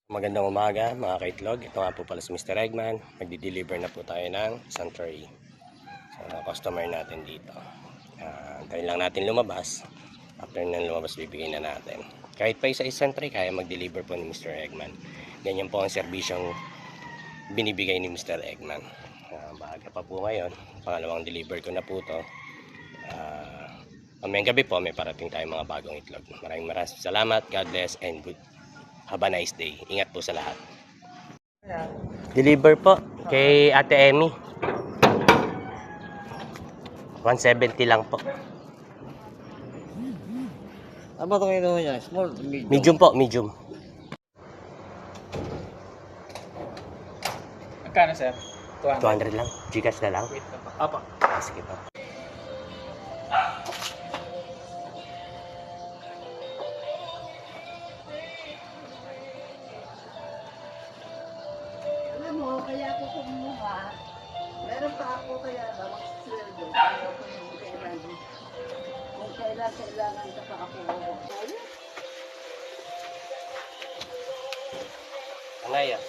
Magandang umaga mga kaitlog. Ito nga po pala si Mr. Eggman. Magdi-deliver na po tayo ng isang tray sa customer natin dito. Antayin lang natin lumabas. After nang lumabas, bibigyan na natin. Kahit pa isa-isang tray, kaya mag-deliver po ni Mr. Eggman. Ganyan po ang serbisyong binibigay ni Mr. Eggman. Maaga pa po ngayon. Pangalawang deliver ko na po to. Mamayang gabi po may parating tayong mga bagong itlog. Maraming salamat. God bless and good. Have a nice day. Ingat po sa lahat. Deliver po kay Ate Emmy. 170 lang po. Ano ba itong ino niya? Small, medium? Medium po, medium. Magkano, sir? 200 lang. Gcash na lang. Wait na pa. Apa. Sige po. Alam mo, kaya ako kumuha. Meron pa ako kaya bawang sweldo. Kaya ako yung kailangan. Kung kailangan ka pa ako. Anaya.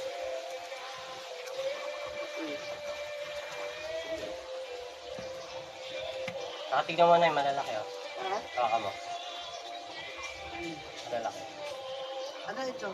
Tingnan mo na yung malalaki. Oh. Ha? Kaka mo. Malalaki. Ano ito?